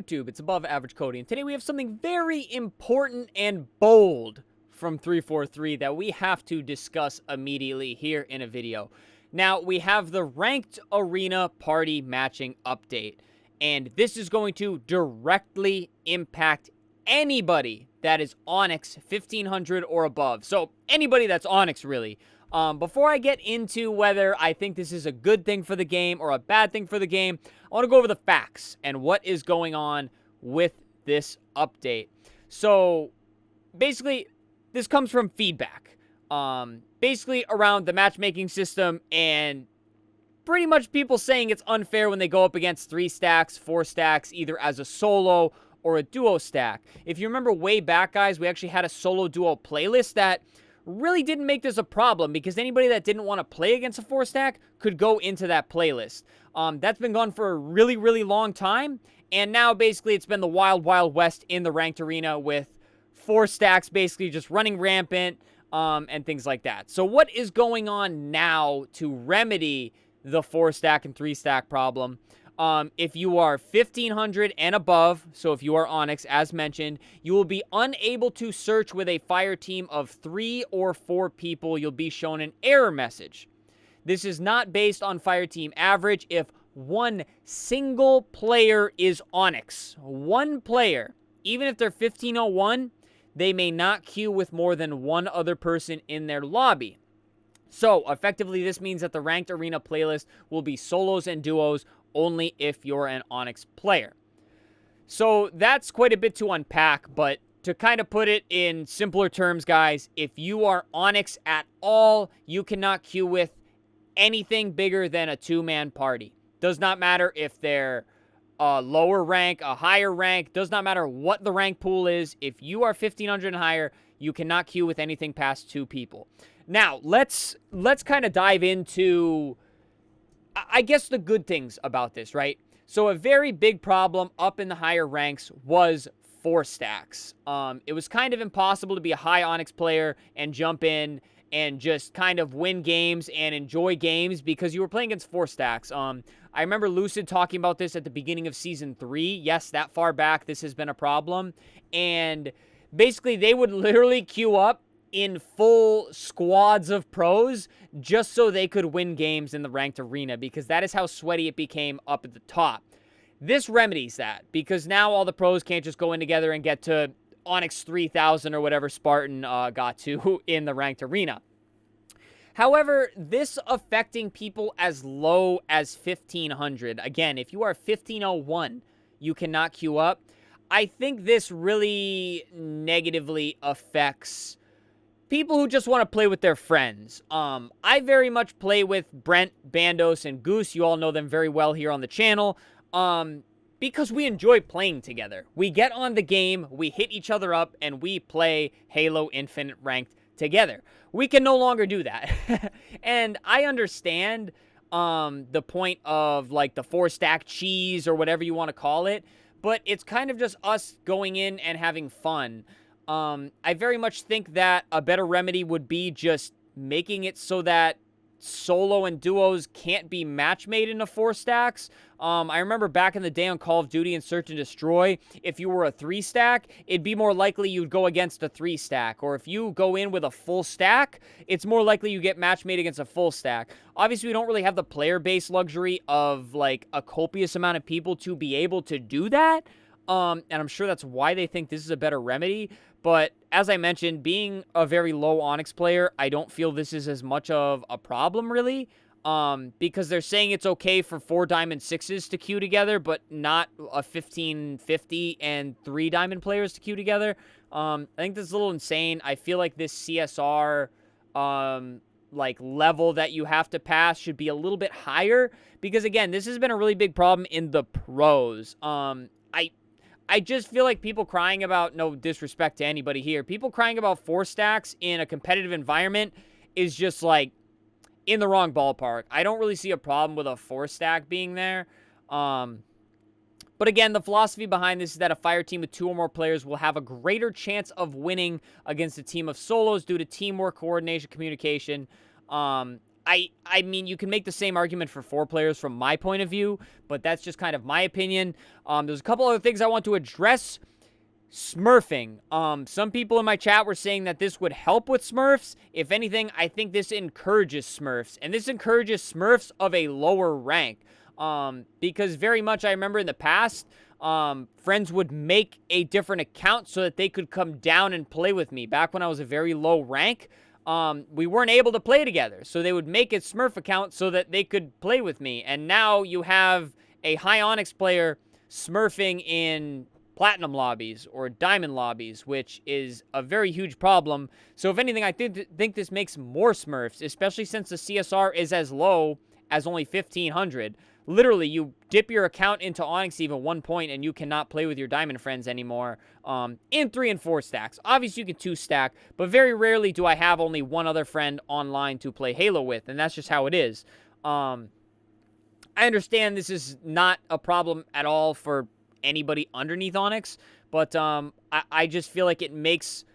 YouTube. It's Above Average Cody, and today we have something very important and bold from 343 that we have to discuss immediately here in a video. Now, we have the Ranked Arena Party Matching Update, and this is going to directly impact anybody that is Onyx 1500 or above. So, anybody that's Onyx, really. Before I get into whether I think this is a good thing for the game or a bad thing for the game, I want to go over the facts and what is going on with this update. So, basically, this comes from feedback. Basically, around the matchmaking system and pretty much people saying it's unfair when they go up against 3 stacks, 4 stacks, either as a solo or a duo stack. If you remember way back, guys, we actually had a solo duo playlist that really didn't make this a problem because anybody that didn't want to play against a 4 stack could go into that playlist. That's been gone for a really, really long time, and now basically it's been the wild, wild west in the ranked arena with 4 stacks basically just running rampant and things like that. So what is going on now to remedy the 4 stack and 3 stack problem? If you are 1500 and above, so if you are Onyx, as mentioned, you will be unable to search with a fire team of 3 or 4 people. You'll be shown an error message. This is not based on fire team average. If one single player is Onyx, one player, even if they're 1501, they may not queue with more than one other person in their lobby. So, effectively, this means that the Ranked Arena playlist will be solos and duos only if you're an Onyx player. So, that's quite a bit to unpack, but to kind of put it in simpler terms, guys, if you are Onyx at all, you cannot queue with anything bigger than a 2-man party. Does not matter if they're a lower rank, a higher rank, does not matter what the rank pool is. If you are 1500 and higher, you cannot queue with anything past 2 people. Now, let's kind of dive into, I guess, the good things about this, right? So a very big problem up in the higher ranks was 4 stacks. It was kind of impossible to be a high Onyx player and jump in and just kind of win games and enjoy games because you were playing against 4 stacks. I remember Lucid talking about this at the beginning of Season 3. Yes, that far back, this has been a problem. And basically, they would literally queue up in full squads of pros just so they could win games in the ranked arena because that is how sweaty it became up at the top. This remedies that because now all the pros can't just go in together and get to Onyx 3000 or whatever Spartan got to in the ranked arena. However, this affecting people as low as 1500. Again, if you are 1501, you cannot queue up. I think this really negatively affects people who just want to play with their friends. I very much play with Brent, Bandos, and Goose. You all know them very well here on the channel. Because we enjoy playing together. We get on the game, we hit each other up, and we play Halo Infinite Ranked together. We can no longer do that. And I understand the point of, like, the 4-stack cheese or whatever you want to call it, but it's kind of just us going in and having fun. I very much think that a better remedy would be just making it so that solo and duos can't be match made into 4 stacks. I remember back in the day on Call of Duty and Search and Destroy, if you were a 3 stack, it'd be more likely you'd go against a 3 stack. Or if you go in with a full stack, it's more likely you get match made against a full stack. Obviously, we don't really have the player base luxury of, like, a copious amount of people to be able to do that. And I'm sure that's why they think this is a better remedy. But as I mentioned, being a very low Onyx player, I don't feel this is as much of a problem, really. Because they're saying it's okay for 4 Diamond 6s to queue together, but not a 1550 and 3 Diamond players to queue together. I think this is a little insane. I feel like this CSR, like, level that you have to pass should be a little bit higher. Because, again, this has been a really big problem in the pros. I just feel like people crying about, no disrespect to anybody here, people crying about 4 stacks in a competitive environment is just, like, in the wrong ballpark. I don't really see a problem with a 4 stack being there. But again, the philosophy behind this is that a fire team with 2 or more players will have a greater chance of winning against a team of solos due to teamwork, coordination, communication. I mean, you can make the same argument for 4 players from my point of view, but that's just kind of my opinion. There's a couple other things I want to address. Smurfing. Some people in my chat were saying that this would help with Smurfs. If anything, I think this encourages Smurfs, and this encourages Smurfs of a lower rank. Because very much I remember in the past, friends would make a different account so that they could come down and play with me. Back when I was a very low rank, we weren't able to play together. So they would make a Smurf account so that they could play with me. And now you have a high Onyx player smurfing in Platinum lobbies or Diamond lobbies, which is a very huge problem. So if anything, I think this makes more Smurfs, especially since the CSR is as low as only 1,500. Literally, you dip your account into Onyx even 1 point and you cannot play with your Diamond friends anymore in 3 and 4 stacks. Obviously, you can 2 stack, but very rarely do I have only one other friend online to play Halo with, and that's just how it is. I understand this is not a problem at all for anybody underneath Onyx, but I just feel like it makes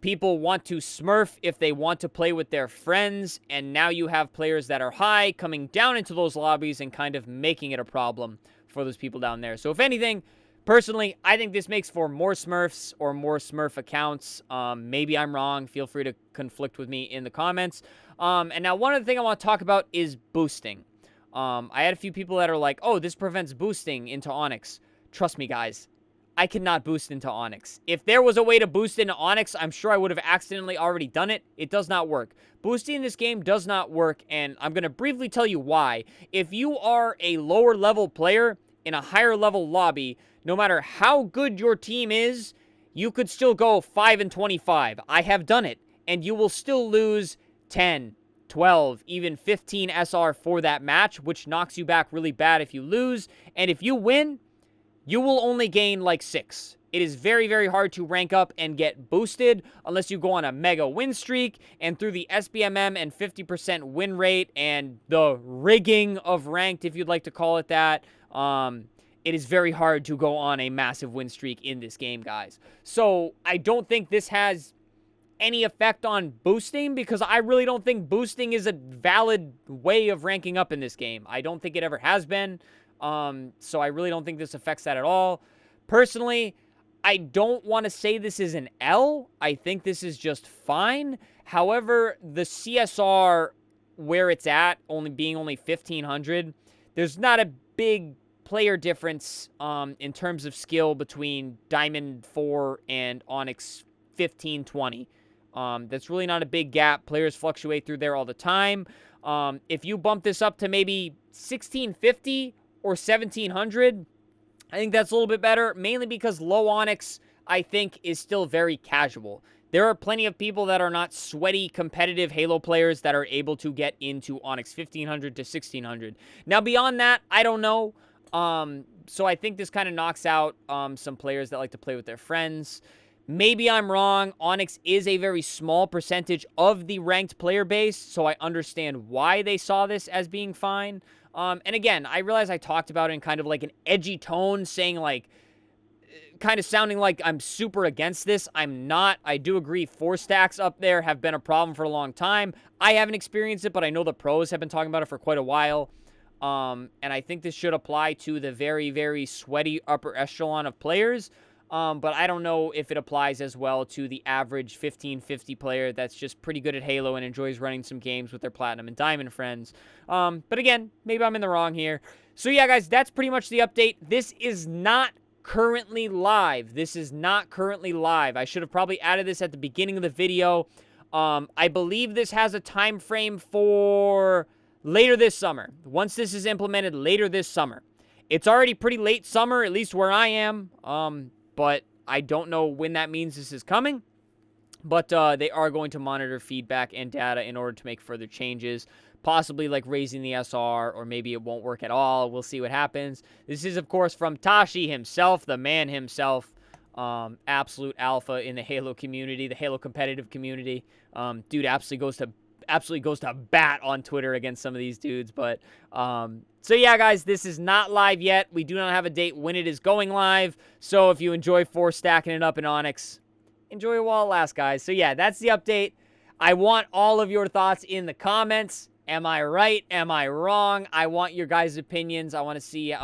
people want to smurf if they want to play with their friends, and now you have players that are high coming down into those lobbies and kind of making it a problem for those people down there. So if anything, personally, I think this makes for more Smurfs or more Smurf accounts. Maybe I'm wrong. Feel free to conflict with me in the comments. And now one other thing I want to talk about is boosting. I had a few people that are like, oh, this prevents boosting into Onyx. Trust me, guys, I cannot boost into Onyx. If there was a way to boost into Onyx, I'm sure I would have accidentally already done it. It does not work. Boosting in this game does not work, and I'm going to briefly tell you why. If you are a lower level player in a higher level lobby, no matter how good your team is, you could still go 5 and 25. I have done it, and you will still lose 10, 12, even 15 SR for that match, which knocks you back really bad if you lose. And if you win, you will only gain like 6. It is very, very hard to rank up and get boosted unless you go on a mega win streak, and through the SBMM and 50% win rate and the rigging of ranked, if you'd like to call it that, it is very hard to go on a massive win streak in this game, guys. So I don't think this has any effect on boosting, because I really don't think boosting is a valid way of ranking up in this game. I don't think it ever has been. So I really don't think this affects that at all. Personally, I don't want to say this is an L. I think this is just fine. However, the CSR where it's at, only being only 1,500, there's not a big player difference in terms of skill between Diamond 4 and Onyx 1520. That's really not a big gap. Players fluctuate through there all the time. If you bump this up to maybe 1,650 or 1,700, I think that's a little bit better, mainly because low Onyx, I think, is still very casual. There are plenty of people that are not sweaty, competitive Halo players that are able to get into Onyx 1,500 to 1,600. Now, beyond that, I don't know. So I think this kind of knocks out some players that like to play with their friends. Maybe I'm wrong. Onyx is a very small percentage of the ranked player base, so I understand why they saw this as being fine. And again, I realize I talked about it in kind of like an edgy tone, saying like, kind of sounding like I'm super against this. I'm not. I do agree 4 stacks up there have been a problem for a long time. I haven't experienced it, but I know the pros have been talking about it for quite a while. And I think this should apply to the very, very sweaty upper echelon of players. But I don't know if it applies as well to the average 1550 player that's just pretty good at Halo and enjoys running some games with their Platinum and Diamond friends. But again, maybe I'm in the wrong here. So yeah, guys, that's pretty much the update. This is not currently live. This is not currently live. I should have probably added this at the beginning of the video. I believe this has a time frame for later this summer. Once this is implemented later this summer. It's already pretty late summer, at least where I am. But I don't know when that means this is coming. But they are going to monitor feedback and data in order to make further changes. Possibly like raising the SR, or maybe it won't work at all. We'll see what happens. This is, of course, from Tashi himself, the man himself. Absolute alpha in the Halo community, the Halo competitive community. Dude absolutely goes to bat on Twitter against some of these dudes. But so yeah, guys, this is not live yet. We do not have a date when it is going live. So if you enjoy 4 stacking it up in Onyx, enjoy it while it lasts, guys. So yeah, that's the update. I want all of your thoughts in the comments. Am I right? Am I wrong? I want your guys' opinions. I want to see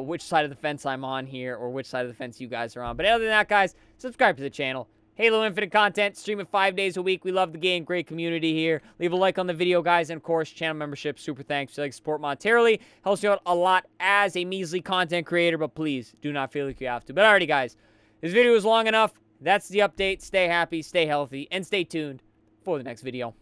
which side of the fence I'm on here, or which side of the fence you guys are on. But other than that, guys, subscribe to the channel. Halo Infinite content, stream it 5 days a week. We love the game. Great community here. Leave a like on the video, guys. And, of course, channel membership. Super thanks. If you like support monetarily, helps you out a lot as a measly content creator. But please, do not feel like you have to. But alrighty, guys. This video is long enough. That's the update. Stay happy, stay healthy, and stay tuned for the next video.